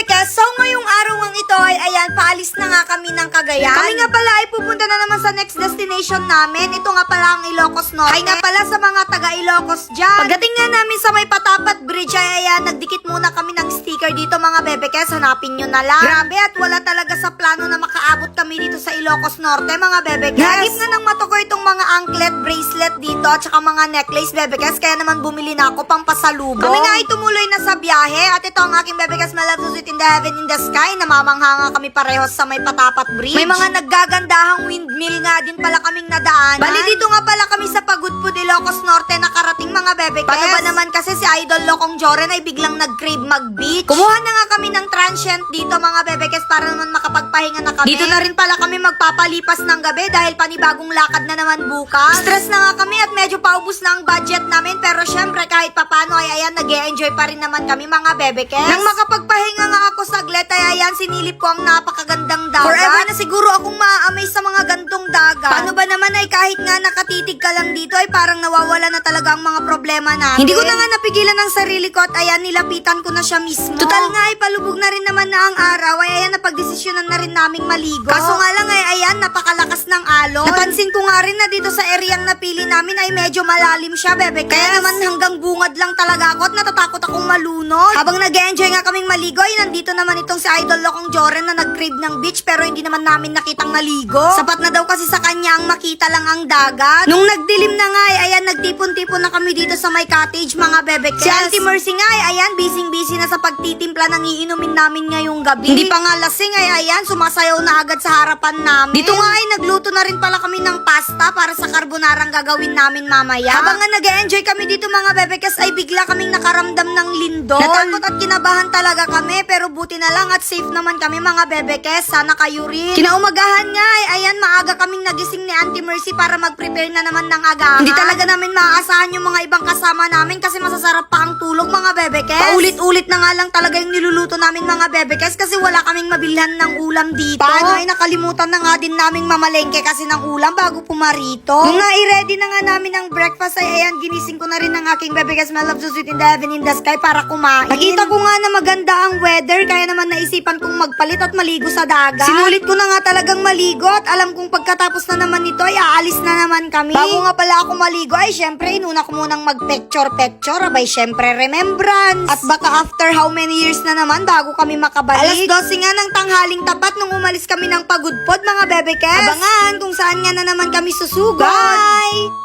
Bebekes, so ngayong araw ang ito ay ayan, paalis na nga kami ng Cagayan. Kami nga pala ay pupunta na naman sa next destination namin. Ito nga pala ang Ilocos Norte. Ay nga pala sa mga taga Ilocos dyan. Pagdating nga namin sa may Patapat Bridge ay ayan, nagdikit muna kami ng sticker dito mga Bebekes. Hanapin nyo na lang. Grabe at wala talaga sa plano na makaabot kami dito sa Ilocos Norte mga Bebekes. Nagip na ng mato ko itong mga anklet, bracelet dito at saka mga necklace Bebekes. Kaya naman bumili na ako pang pasalubong. Kami nga ay tumuloy na sa biyahe at ito ang aking Bebekes Malabsusit in the heaven in the sky. Namamangha nga kami parehos sa may Patapat Bridge. May mga naggagandahang windmill nga din pala kaming nadaanan. Bali dito nga pala kami sa Pagudpud, Ilocos Norte nakarating mga Bebekes. Paano ba naman kasi si Idol Lokong Joren ay biglang nag-crave mag-beach. Kumuha na nga kami ng transient dito mga Bebekes para naman makapagpahinga na kami. Dito na rin pala kami magpapalipas ng gabi dahil panibagong lakad na naman bukas. Stress na nga kami at medyo paubos na ang budget namin pero syempre kahit papano ay ayan nag-e-enjoy pa rin naman kami mga Bebekes. Nang makapagpahinga nga ako saglit ay ayan sinilip ko ang napakagandang dagat. Forever na siguro akong maa-amaze sa mga gantong dagat. Paano ba naman ay kahit nga nakatitig ka lang dito ay parang nawawala na talaga ang mga problema natin. Hindi ko na nga napigilan ang sarili ko at ayan nilapitan ko na siya mismo. Total nga ay palubog na rin naman na ang araw ay ayan napagdesisyonan na rin naming maligo. Kaso nga lang ay ayan napakalakas ng alon. Napansin ko nga rin na dito sa ereyang napili namin ay medyo malalim siya Bebekes. Kaya naman hanggang bungad lang talaga ako at natatakot akong malunod. Habang nag-enjoy nga kaming maligo ay nandito naman itong si Idol Lokong Joren na nag-crave ng beach pero hindi naman namin nakitang maligo. Sapat na daw kasi sa kanya ang makita lang ang dagat. Nung nagdilim na nga ay ayan nagtipon-tipon na kami dito sa my cottage mga Bebekes. Si Auntie Mercy nga ay ayan busy-busy na sa pagtitimpla ng iinumin namin ngayong gabi. Hindi pa nga lasing ay ayan sumasayaw na agad sa harapan namin. Dito nga ay nagluto na rin pala kami ng pasta para sa carbonara gagawin namin mamaya. Habang nga nag-enjoy kami dito mga Bebekes ay bigla kaming nakaramdam ng lindol. Natakot at kinabahan talaga kami pero buti na lang at safe naman kami mga Bebekes. Sana kayo rin. Kinaumagahan nga ay ayan maaga kaming nagising ni Auntie Mercy para mag-prepare na naman ng agahan. Hindi talaga namin maaasahan yung mga ibang kasama namin kasi masasarap pa ang tulog mga Bebekes. Paulit-ulit na nga lang talaga yung niluluto namin mga Bebekes kasi wala kaming mabilhan ng ulam dito. Paano ay nakalimutan na nga din naming mamalengke kasi ng ulam bago pumarito. Nung i-ready na nga namin ang breakfast ay ayan ginising ko na rin ng aking Bebekes Malabsusit in the heaven in the sky para kumain. Nakita ko nga na maganda ang weather kaya naman naisipan kong magpalit at maligo sa dagat. Sinulit ko na nga talagang maligo at alam kong pagkatapos na naman nito ay aalis na naman kami. Bago nga pala ako maligo ay syempre inuna ko munang mag-picture-picture abay syempre remembrance. At baka after how many years na naman bago kami makabalik. Alas 12 nga ng tanghaling tapat nung umalis kami ng Pagudpud mga Bebekes. Abangan kung saan nga na naman kami susugod. Bye!